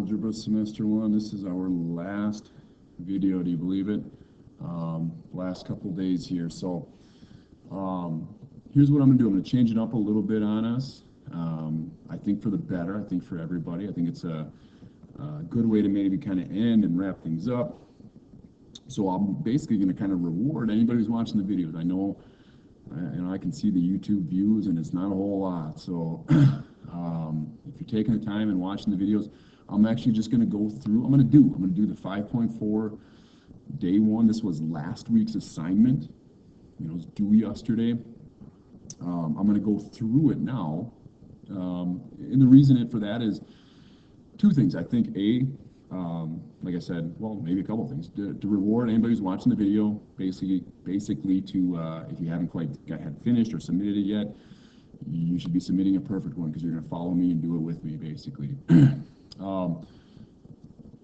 Algebra Semester 1. This is our last video, do you believe it? Last couple days here. So here's what I'm going to do. I'm going to change it up a little bit on us. I think for the better. I think for everybody. I think it's a good way to maybe kind of end and wrap things up. So I'm basically going to kind of reward anybody who's watching the videos. I know, I can see the YouTube views, and it's not a whole lot. So if you're taking the time and watching the videos, I'm actually just going to go through. I'm going to do the 5.4 day one. This was last week's assignment. It was due yesterday. I'm going to go through it now. And the reason for that is two things. I think like I said, well, maybe a couple things. To reward anybody who's watching the video, basically to, if you haven't quite had finished or submitted it yet, you should be submitting a perfect one because you're going to follow me and do it with me, basically.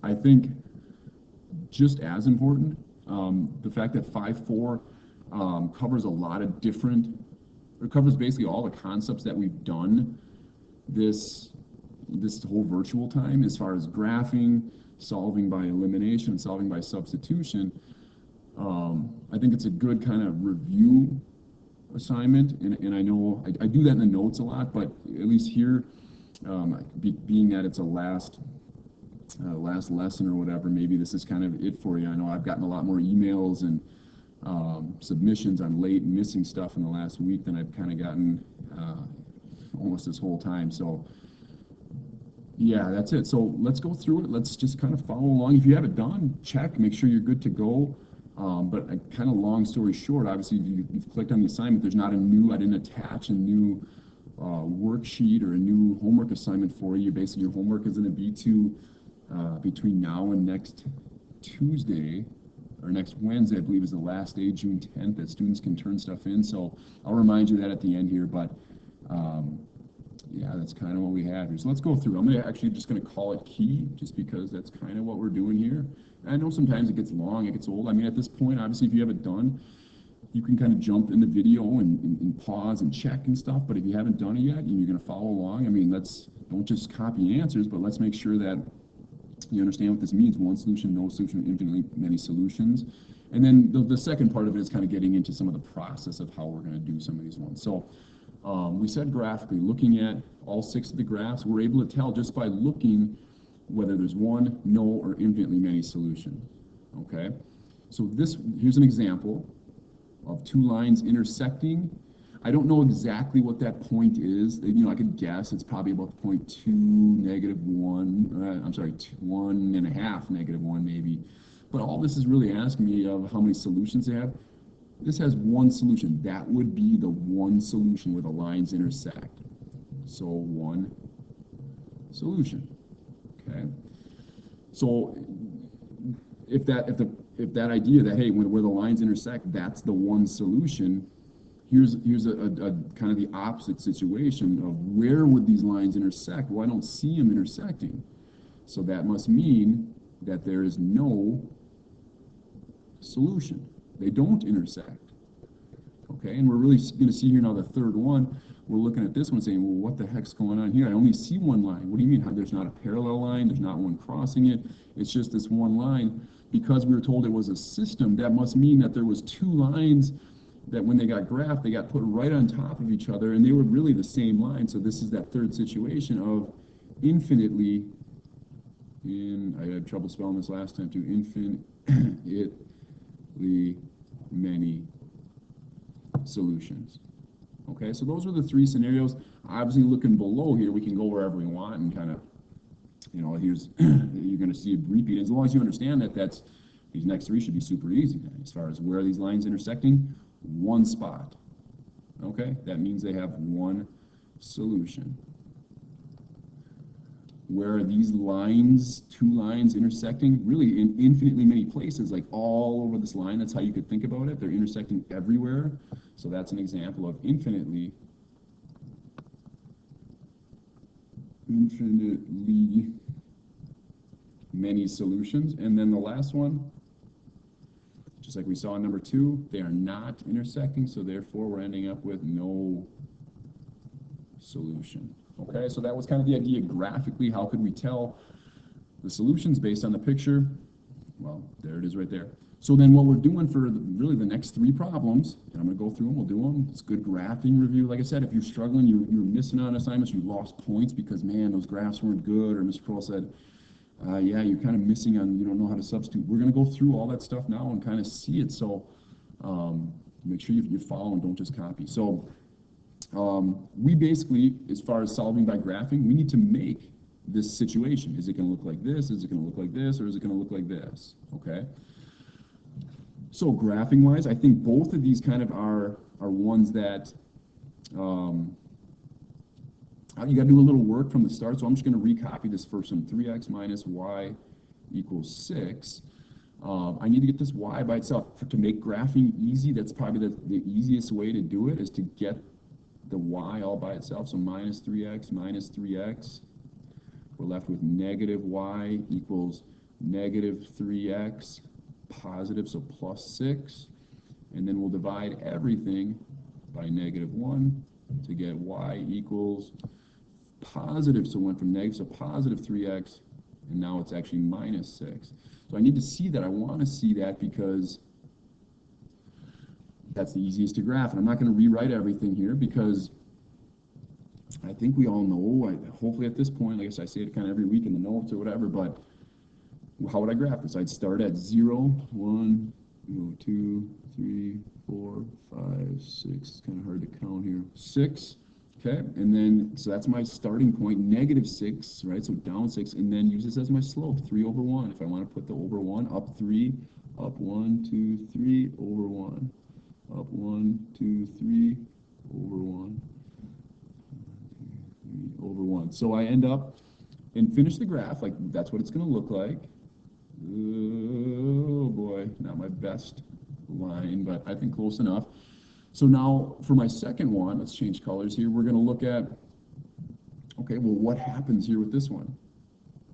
I think just as important, the fact that 5.4 covers a lot of different, it covers basically all the concepts that we've done this whole virtual time, as far as graphing, solving by elimination, solving by substitution. I think it's a good kind of review assignment, and I know I do that in the notes a lot, but at least here, being that it's a last lesson or whatever, maybe this is kind of it for you. I know I've gotten a lot more emails and submissions on late and missing stuff in the last week than I've kind of gotten almost this whole time. So yeah, that's it. So let's go through it. Let's just kind of follow along. If you have it done, check, make sure you're good to go. But kind of long story short, obviously you've clicked on the assignment. There's not I didn't attach a new worksheet or a new homework assignment for you. Basically, your homework is going to be between now and next Tuesday, or next Wednesday, I believe, is the last day, June 10th, that students can turn stuff in. So I'll remind you that at the end here, but yeah, that's kind of what we have here. So let's go through. I'm actually just going to call it key, just because that's kind of what we're doing here. And I know sometimes it gets long, it gets old. I mean, at this point, obviously, if you have it done, you can kind of jump in the video and pause and check and stuff. But if you haven't done it yet and you're going to follow along, I mean, don't just copy answers, but let's make sure that you understand what this means. One solution, no solution, infinitely many solutions. And then the second part of it is kind of getting into some of the process of how we're going to do some of these ones. So we said graphically, looking at all 6 of the graphs, we're able to tell just by looking whether there's one, no, or infinitely many solutions. Okay? So here's an example of 2 lines intersecting. I don't know exactly what that point is. I could guess it's probably about the point 2, -1, I'm sorry, 1.5, -1 maybe. But all this is really asking me of how many solutions they have. This has one solution. That would be the one solution where the lines intersect. So one solution. Okay. So if that idea that, hey, where the lines intersect, that's the one solution. Here's a kind of the opposite situation of where would these lines intersect? Well, I don't see them intersecting. So that must mean that there is no solution. They don't intersect. Okay, and we're really going to see here now the third one. We're looking at this one saying, well, what the heck's going on here? I only see one line. What do you mean? There's not a parallel line? There's not one crossing it? It's just this one line. Because we were told it was a system, that must mean that there was 2 lines that when they got graphed, they got put right on top of each other, and they were really the same line. So this is that third situation of infinitely, I had trouble spelling this last time too, infinitely many solutions. Okay, so those are the 3 scenarios. Obviously, looking below here, we can go wherever we want and kind of, here's, you're going to see a repeat. As long as you understand that these next 3 should be super easy then, as far as where are these lines intersecting? One spot. Okay, that means they have one solution. Where are these lines, 2 lines intersecting? Really in infinitely many places, like all over this line. That's how you could think about it. They're intersecting everywhere. So that's an example of infinitely many solutions. And then the last one, just like we saw in number 2, they are not intersecting, so therefore we're ending up with no solution. Okay, so that was kind of the idea graphically. How could we tell The solution's based on the picture. Well, there it is right there. So then what we're doing for really the next 3 problems, and I'm going to go through them, we'll do them. It's good graphing review. Like I said, if you're struggling, you're missing on assignments, you lost points because, man, those graphs weren't good, or Mr. Kroll said, yeah, you're kind of missing on, you don't know how to substitute. We're going to go through all that stuff now and kind of see it. So make sure you follow and don't just copy. So we basically, as far as solving by graphing, we need to make this situation. Is it going to look like this? Is it going to look like this? Or is it going to look like this? Okay. So graphing wise, I think both of these kind of are ones that you got to do a little work from the start. So I'm just going to recopy this first one, 3x minus y equals 6. I need to get this y by itself. To make graphing easy, that's probably the easiest way to do it, is to get the y all by itself. So minus 3x minus 3x. We're left with negative y equals negative 3x positive, so plus 6. And then we'll divide everything by negative 1 to get y equals positive. So it went from negative, so positive 3x, and now it's actually minus 6. So I need to see that. I want to see that because that's the easiest to graph. And I'm not going to rewrite everything here because I think we all know, hopefully at this point, like I say it kind of every week in the notes or whatever, but how would I graph this? I'd start at 0, 1, 2, 3, 4, 5, 6. It's kind of hard to count here. 6, okay? And then, so that's my starting point, negative 6, right? So down 6, and then use this as my slope, 3 over 1. If I want to put the over 1, up 3, up 1, 2, 3, over 1. Up 1, 2, 3, over 1. Over 1. So I end up and finish the graph, like that's what it's going to look like. Oh boy, not my best line, but I think close enough. So now for my second one, let's change colors here. We're going to look at, okay, well, what happens here with this one?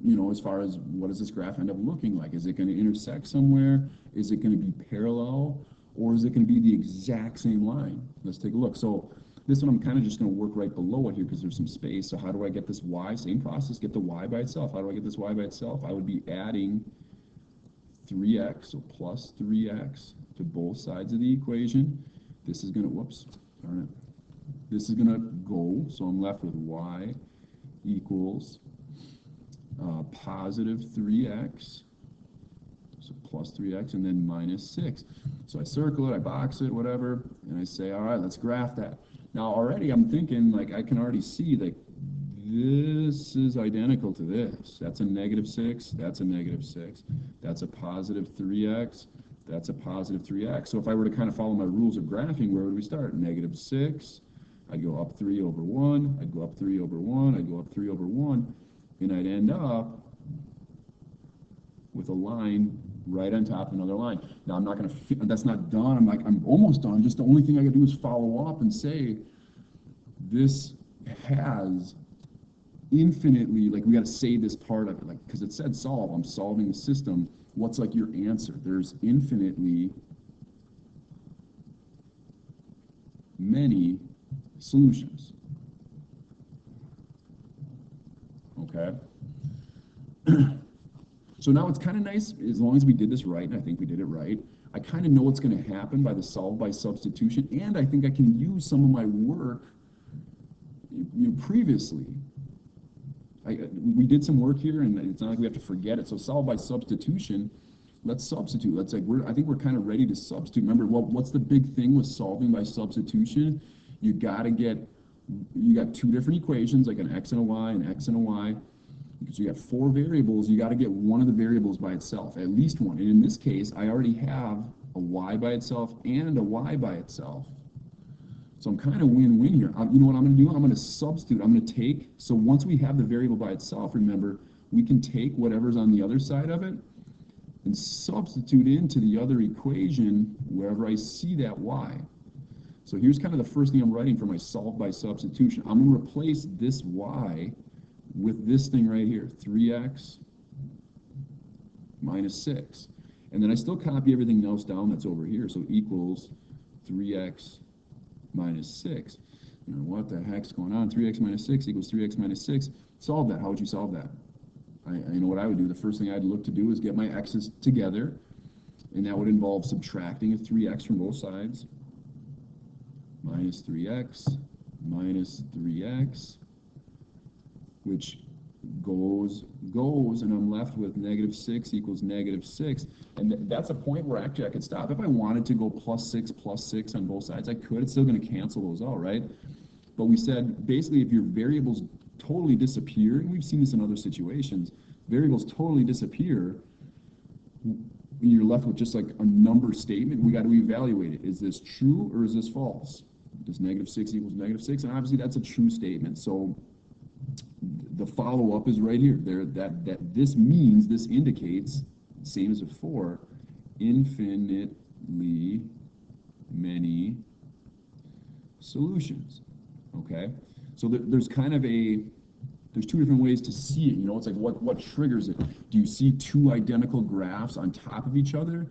You know, as far as what does this graph end up looking like? Is it going to intersect somewhere? Is it going to be parallel? Or is it going to be the exact same line? Let's take a look. So this one I'm kind of just going to work right below it here because there's some space. So how do I get this y? Same process, get the y by itself. How do I get this y by itself? I would be adding 3x, so plus 3x to both sides of the equation. This is going to, whoops, darn it. This is going to go, so I'm left with y equals positive 3x, so plus 3x, and then minus 6. So I circle it, I box it, whatever, and I say, all right, let's graph that. Now already I'm thinking, like, I can already see that this is identical to this. That's a negative 6, that's a negative 6. That's a positive 3x, that's a positive 3x. So if I were to kind of follow my rules of graphing, where would we start? Negative 6, I'd go up 3 over 1, I'd go up 3 over 1, I'd go up 3 over 1, and I'd end up with a line right on top of another line. Now I'm not going to, that's not done. I'm almost done. Just the only thing I got to do is follow up and say this has infinitely, like we got to say this part of it, like, because it said solve. I'm solving the system. What's like your answer? There's infinitely many solutions. Okay. So now it's kind of nice, as long as we did this right, and I think we did it right, I kind of know what's going to happen by the solve by substitution, and I think I can use some of my work previously. We did some work here, and it's not like we have to forget it. So solve by substitution, let's substitute. Let's like I think we're kind of ready to substitute. Remember, what's the big thing with solving by substitution? You got 2 different equations, like an x and a y, an x and a y. Because you got 4 variables, you got to get one of the variables by itself, at least one. And in this case, I already have a y by itself and a y by itself. So I'm kind of win-win here. You know what I'm going to do? I'm going to substitute. I'm going to take, so once we have the variable by itself, remember, we can take whatever's on the other side of it and substitute into the other equation wherever I see that y. So here's kind of the first thing I'm writing for my solve by substitution. I'm going to replace this y with this thing right here, 3x minus 6. And then I still copy everything else down that's over here, so equals 3x minus 6. You know, what the heck's going on? 3x minus 6 equals 3x minus 6. Solve that. How would you solve that? I know what I would do. The first thing I'd look to do is get my x's together, and that would involve subtracting a 3x from both sides. Minus 3x, minus 3x, which goes, and I'm left with negative 6 equals negative 6. And that's a point where actually I could stop. If I wanted to go plus 6 on both sides, I could. It's still going to cancel those out, right? But we said, basically, if your variables totally disappear, and we've seen this in other situations, variables totally disappear, you're left with just like a number statement. We got to evaluate it. Is this true or is this false? Does negative 6 equals negative 6? And obviously that's a true statement. So the follow-up is right here. That this means, this indicates, same as before, infinitely many solutions. Okay? So there's kind of there's two different ways to see it. You know, it's like what triggers it. Do you see two identical graphs on top of each other?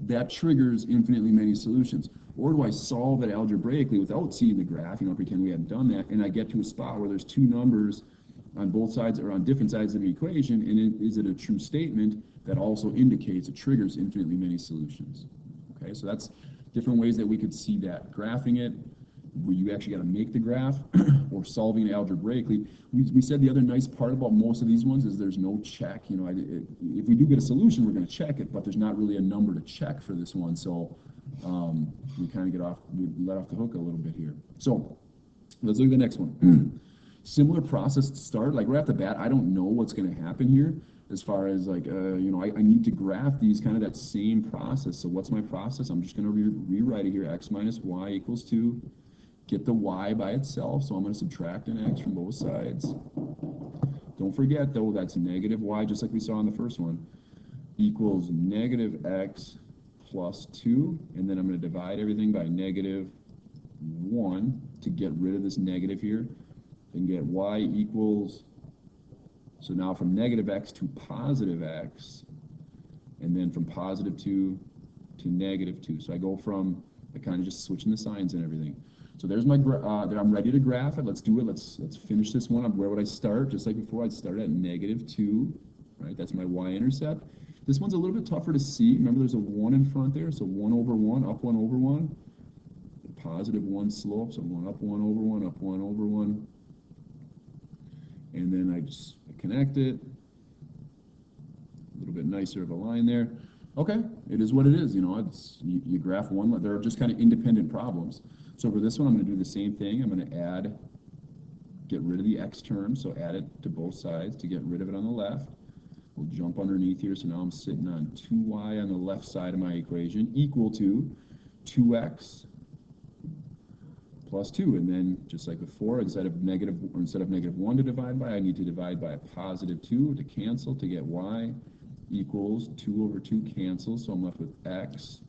That triggers infinitely many solutions. Or do I solve it algebraically without seeing the graph, you know, pretend we hadn't done that, and I get to a spot where there's two numbers on both sides or on different sides of the equation, and is it a true statement that also indicates it triggers infinitely many solutions? Okay, so that's different ways that we could see that. Graphing it, where you actually got to make the graph, or solving it algebraically. We said the other nice part about most of these ones is there's no check. You know, if we do get a solution, we're going to check it, but there's not really a number to check for this one. So we kind of we let off the hook a little bit here. So let's look at the next one. Similar process to start. Like right off the bat, I don't know what's going to happen here as far as like, you know, I need to graph these kind of that same process. So what's my process? I'm just going to rewrite it here. X minus y equals 2. Get the y by itself, so I'm going to subtract an x from both sides. Don't forget, though, that's negative y, just like we saw in the first one, equals negative x plus 2, and then I'm going to divide everything by negative 1 to get rid of this negative here, and get y equals, so now from negative x to positive x, and then from positive 2 to negative 2. So I go from, I kind of just switching the signs and everything. So there's my, I'm ready to graph it. Let's do it. Let's finish this one. Where would I start? Just like before, I'd start at negative 2, right? That's my y-intercept. This one's a little bit tougher to see. Remember, there's a 1 in front there, so 1 over 1, up 1 over 1. Positive 1 slope, so I'm going up 1 over 1, up 1 over 1. And then I just connect it. A little bit nicer of a line there. Okay, it is what it is. You know, it's you graph one. They're just kind of independent problems. So for this one, I'm going to do the same thing. I'm going to get rid of the x term, so add it to both sides to get rid of it on the left. We'll jump underneath here, so now I'm sitting on 2y on the left side of my equation equal to 2x plus 2. And then, just like before, instead of negative 1 to divide by, I need to divide by a positive 2 to cancel to get y equals 2 over 2 cancels, so I'm left with x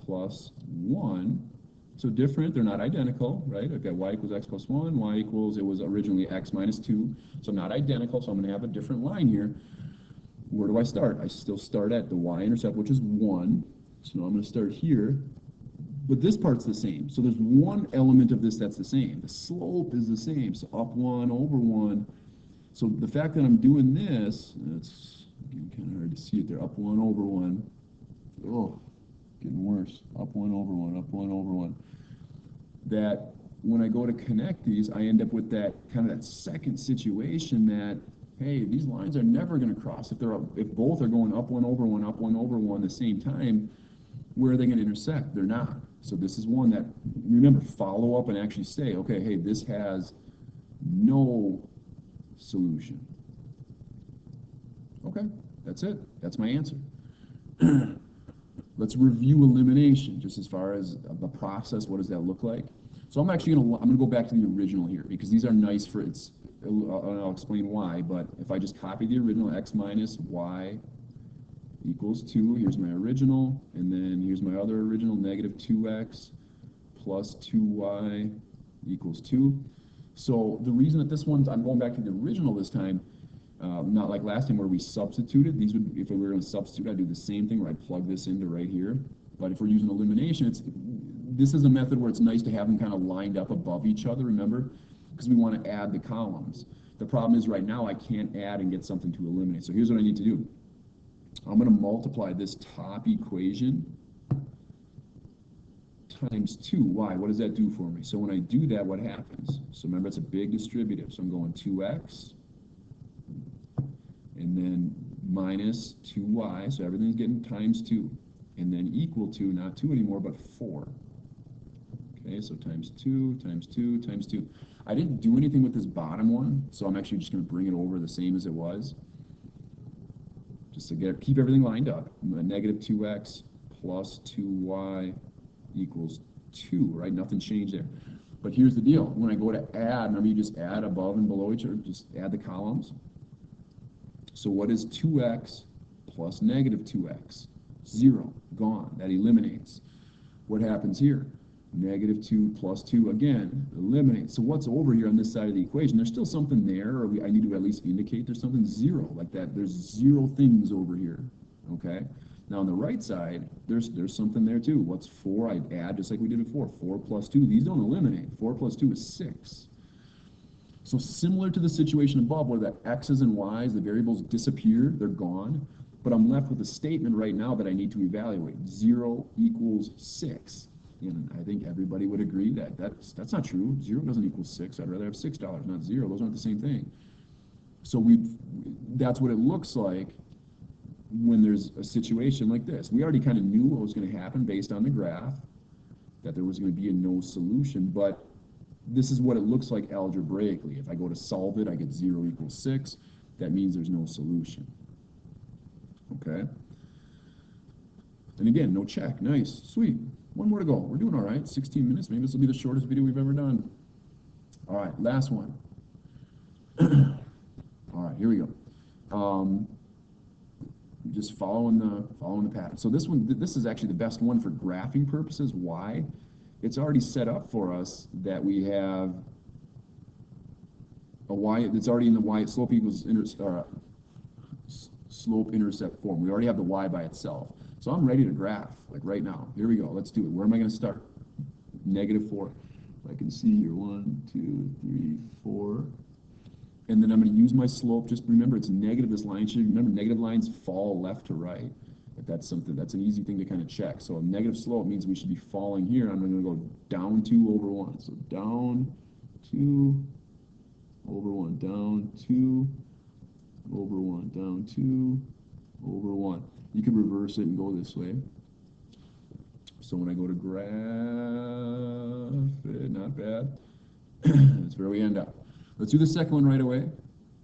plus 1. So different, they're not identical, right? I've got y equals x plus 1, y equals, it was originally x minus 2, so not identical, so I'm going to have a different line here. Where do I start? I still start at the y-intercept, which is 1, so now I'm going to start here, but this part's the same. So there's one element of this that's the same. The slope is the same, so up 1 over 1. So the fact that I'm doing this, it's kind of hard to see it there, up 1 over 1. Oh, getting worse. Up 1 over 1, up 1 over 1. That when I go to connect these, I end up with that kind of that second situation that, hey, these lines are never going to cross. If both are going up 1 over 1, up 1 over 1 at the same time, where are they going to intersect? They're not. So this is one that, remember, follow up and actually say, okay, hey, this has no solution. Okay, that's it. That's my answer. Let's review elimination, just as far as the process. What does that look like? So I'm gonna go back to the original here because these are nice for its. I'll explain why. But if I just copy the original, x minus y equals 2. Here's my original, and then here's my other original, negative 2x plus 2y equals 2. So the reason that this one's, I'm going back to the original this time. Not like last time where we substituted. These would, if we were going to substitute, I'd do the same thing where I plug this into right here. But if we're using elimination, this is a method where it's nice to have them kind of lined up above each other, remember? Because we want to add the columns. The problem is right now I can't add and get something to eliminate. So here's what I need to do. I'm going to multiply this top equation times 2. Why? What does that do for me? So when I do that, what happens? So remember, it's a big distributive. So I'm going 2x and then minus 2y. So everything's getting times 2. And then equal to, not 2 anymore, but 4. Okay, so times 2, times 2, times 2. I didn't do anything with this bottom one, so I'm actually just going to bring it over the same as it was. Just to keep everything lined up. Negative 2x plus 2y equals 2, right? Nothing changed there. But here's the deal. When I go to add, remember you just add above and below each other, just add the columns. So what is 2x plus negative 2x? 0, gone. That eliminates. What happens here? Negative 2 plus 2, again, eliminates. So what's over here on this side of the equation? There's still something there, or I need to at least indicate there's something. 0, like that. There's 0 things over here, okay? Now on the right side, there's something there too. What's 4? I'd add just like we did before. 4 plus 2, these don't eliminate. 4 plus 2 is 6. So similar to the situation above where the x's and y's, the variables disappear, they're gone, but I'm left with a statement right now that I need to evaluate. 0 equals 6. And I think everybody would agree that that's not true. 0 doesn't equal 6. I'd rather have $6, not 0. Those aren't the same thing. So that's what it looks like when there's a situation like this. We already kind of knew what was going to happen based on the graph, that there was going to be a no solution, but this is what it looks like algebraically. If I go to solve it, I get 0 equals 6. That means there's no solution. Okay? And again, no check. Nice. Sweet. One more to go. We're doing all right. 16 minutes. Maybe this will be the shortest video we've ever done. All right, last one. All right, here we go. Just following the pattern. So this is actually the best one for graphing purposes. Why? It's already set up for us that we have a y that's already in the y slope equals slope intercept form. We already have the y by itself. So I'm ready to graph, like right now. Here we go. Let's do it. Where am I going to start? Negative 4. I can see here 1, 2, 3, 4. And then I'm going to use my slope. Just remember, it's negative. This line should, remember, negative lines fall left to right. If that's something, that's an easy thing to kind of check. So a negative slope means we should be falling here. I'm going to go down 2 over 1. So down 2 over 1, down 2 over 1, down 2 over 1. You can reverse it and go this way. So when I go to graph it, not bad. That's where we end up. Let's do the second one right away.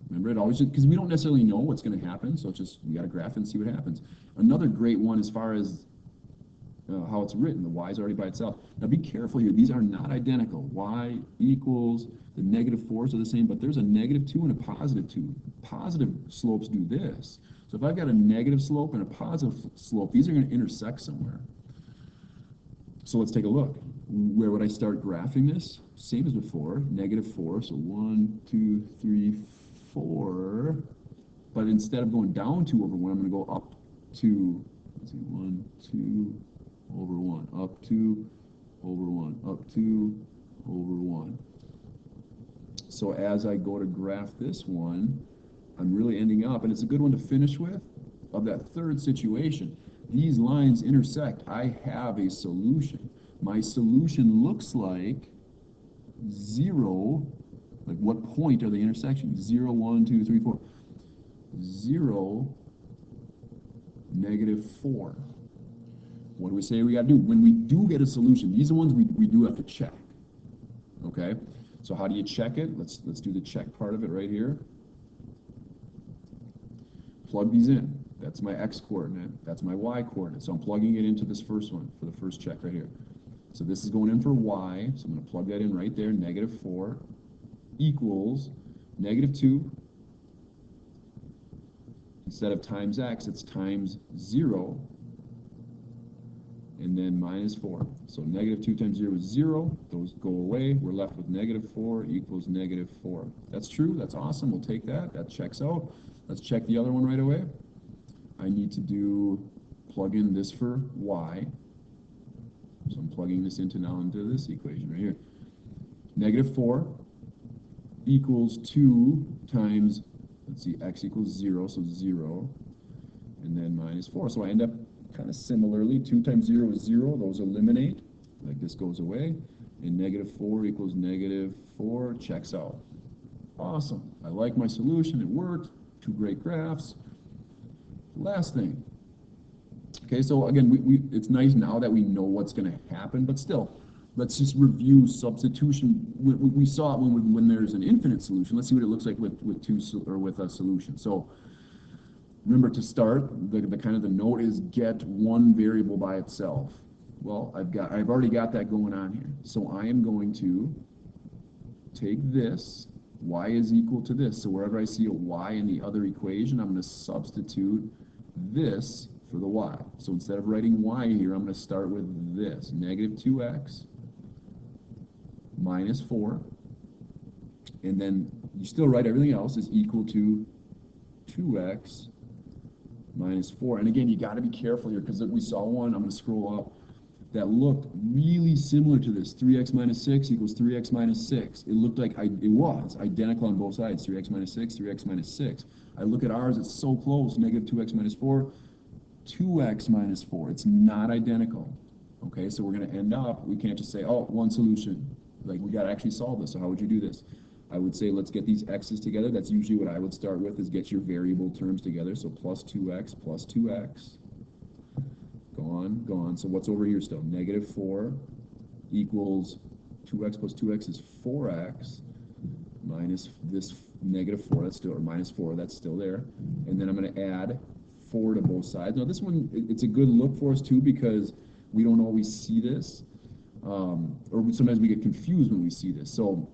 Remember, it always, because we don't necessarily know what's going to happen, so it's just, we got to graph it and see what happens. Another great one as far as how it's written, the y is already by itself. Now be careful here, these are not identical. Y equals, the negative 4s are the same, but there's a negative 2 and a positive 2. Positive slopes do this. So if I've got a negative slope and a positive slope, these are going to intersect somewhere. So let's take a look. Where would I start graphing this? Same as before, negative 4. So 1, 2, 3, 4. But instead of going down 2 over 1, I'm going to go up 2. Let's see, 1, 2 over 1, up 2 over 1, up 2 over 1. So as I go to graph this one, I'm really ending up, and it's a good one to finish with, of that third situation. These lines intersect. I have a solution. My solution looks like 0, like what point are they intersecting? 0, 1, 2, 3, 4. 0, negative 4. What do we say we got to do? When we do get a solution, these are ones we do have to check. Okay? So how do you check it? Let's do the check part of it right here. Plug these in. That's my x coordinate. That's my y coordinate. So I'm plugging it into this first one for the first check right here. So this is going in for y. So I'm going to plug that in right there. Negative 4 equals negative 2. Instead of times x, it's times 0. And then minus 4. So negative 2 times 0 is 0. Those go away. We're left with negative 4 equals negative 4. That's true. That's awesome. We'll take that. That checks out. Let's check the other one right away. I need to plug in this for y. So I'm plugging this into now into this equation right here. Negative 4 equals 2 times, let's see, x equals 0, so 0, and then minus 4. So I end up kind of similarly, 2 times 0 is 0, those eliminate, like this goes away, and negative 4 equals negative 4, checks out. Awesome, I like my solution, it worked, 2 great graphs. Last thing, okay, so again, it's nice now that we know what's going to happen, but still, let's just review substitution. We saw it when there's an infinite solution. Let's see what it looks like with a solution. So remember, to start, the kind of the note is get one variable by itself. Well, I've already got that going on here. So I am going to take this, y is equal to this. So wherever I see a y in the other equation, I'm going to substitute this for the y. So instead of writing y here, I'm going to start with this, negative 2x minus 4. And then you still write everything else is equal to 2x minus 4. And again, you got to be careful here because we saw one, I'm going to scroll up, that looked really similar to this. 3x minus 6 equals 3x minus 6. It looked like it was identical on both sides. 3x minus 6, 3x minus 6. I look at ours, it's so close. Negative 2x minus 4, 2x minus 4. It's not identical. Okay, so we're going to end up, we can't just say, oh, one solution. Like, we got to actually solve this. So how would you do this? I would say, let's get these x's together. That's usually what I would start with, is get your variable terms together. So plus 2x plus 2x. Go on, go on. So what's over here still? Negative 4 equals 2x plus 2x is 4x minus this negative 4, that's still, or minus 4, that's still there. And then I'm going to add 4 to both sides. Now this one, it's a good look for us too, because we don't always see this, or sometimes we get confused when we see this. So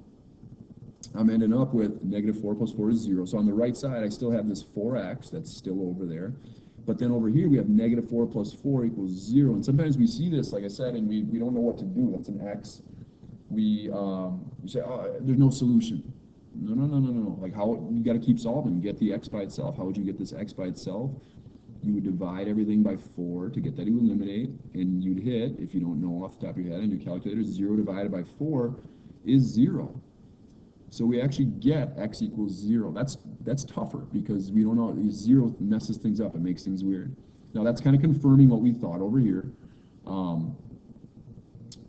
I'm ending up with negative 4 plus 4 is 0. So on the right side, I still have this 4x that's still over there. But then over here, we have negative 4 plus 4 equals 0. And sometimes we see this, like I said, and we don't know what to do. That's an x. We say, oh, there's no solution. No. Like, how, you got to keep solving. Get the x by itself. How would you get this x by itself? You would divide everything by 4 to get that to eliminate. And you'd hit, if you don't know off the top of your head on your calculator, 0 divided by 4 is 0. So we actually get x equals 0. That's tougher because we don't know. 0 messes things up. It makes things weird. Now that's kind of confirming what we thought over here.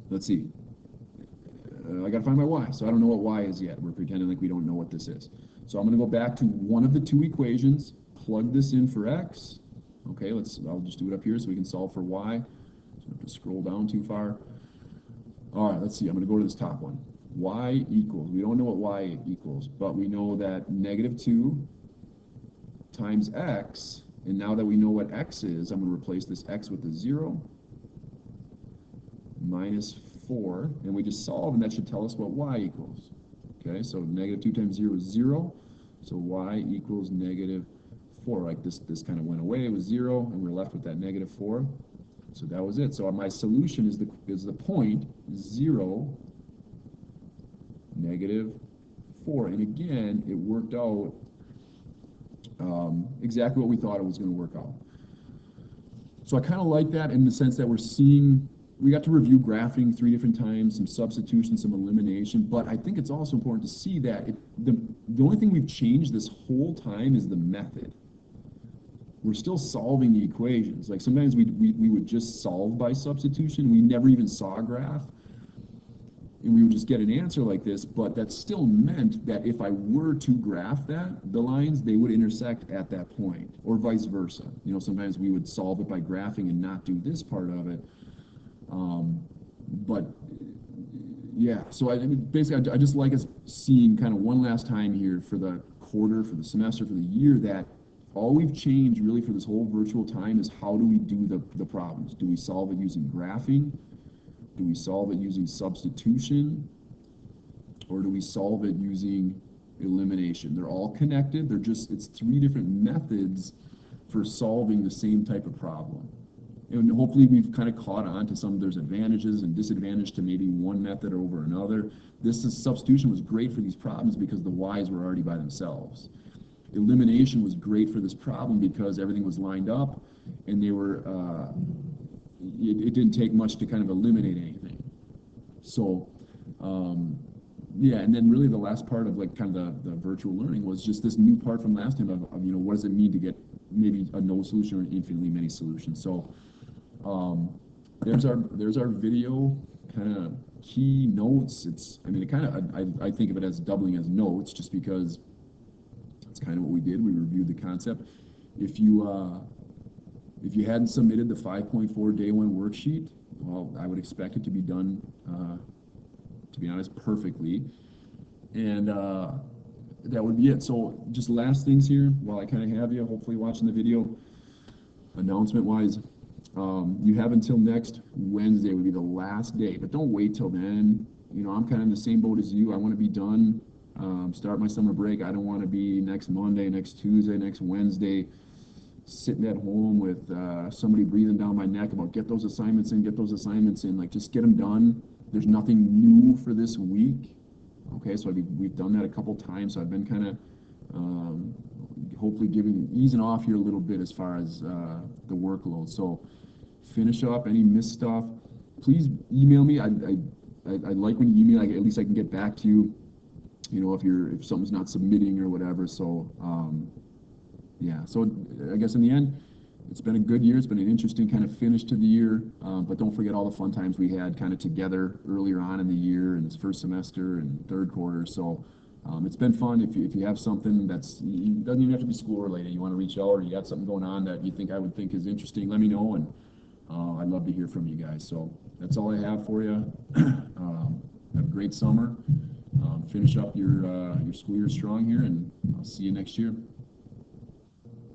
Let's see. I got to find my y. So I don't know what y is yet. We're pretending like we don't know what this is. So I'm going to go back to one of the two equations, plug this in for x. Okay, I'll just do it up here so we can solve for y. So I don't have to scroll down too far. All right, let's see. I'm going to go to this top one. Y equals, we don't know what y equals, but we know that negative 2 times x, and now that we know what x is, I'm going to replace this x with a 0, minus 4, and we just solve, and that should tell us what y equals. Okay, so negative 2 times 0 is 0, so y equals negative 4. Like this kind of went away, it was 0, and we're left with that negative 4. So that was it. So my solution is the point 0, negative 4. And again, it worked out exactly what we thought it was going to work out. So I kind of like that in the sense that we got to review graphing 3 different times, some substitution, some elimination, but I think it's also important to see that the only thing we've changed this whole time is the method. We're still solving the equations. Like sometimes we would just solve by substitution. We never even saw a graph. And we would just get an answer like this, but that still meant that if I were to graph the lines, they would intersect at that point, or vice versa. You know, sometimes we would solve it by graphing and not do this part of it. But yeah, so basically I just like us seeing kind of one last time here for the quarter, for the semester, for the year, that all we've changed really for this whole virtual time is how do we do the problems? Do we solve it using graphing? Do we solve it using substitution? Or do we solve it using elimination? They're all connected. It's 3 different methods for solving the same type of problem. And hopefully we've kind of caught on to there's advantages and disadvantages to maybe one method over another. Substitution was great for these problems because the y's were already by themselves. Elimination was great for this problem because everything was lined up and they were, it didn't take much to kind of eliminate anything. So Yeah, and then really the last part of like kind of the virtual learning was just this new part from last time of, you know, what does it mean to get maybe a no solution or an infinitely many solutions. So um, there's our video kind of key notes. It's, I mean, it kind of, I think of it as doubling as notes just because that's kind of what we did. We reviewed the concept. If you if you hadn't submitted the 5.4 day one worksheet, well, I would expect it to be done, to be honest, perfectly. And that would be it. So just last things here while I kind of have you, hopefully watching the video, announcement wise, you have until next Wednesday would be the last day, but don't wait till then. You know, I'm kind of in the same boat as you. I want to be done, start my summer break. I don't want to be next Monday, next Tuesday, next Wednesday, sitting at home with somebody breathing down my neck about get those assignments in, get those assignments in. Like, just get them done. There's nothing new for this week. Okay, so we've done that a couple times. So I've been kind of hopefully easing off here a little bit as far as the workload. So finish up any missed stuff. Please email me. I like when you email. At least I can get back to you. You know, if something's not submitting or whatever. So yeah. So I guess in the end, it's been a good year. It's been an interesting kind of finish to the year. But don't forget all the fun times we had kind of together earlier on in the year and this first semester and third quarter. So it's been fun. If you have something it doesn't even have to be school related. You want to reach out or you got something going on that you think I would think is interesting, let me know. And I'd love to hear from you guys. So that's all I have for you. Have a great summer. Finish up your school year strong here, and I'll see you next year.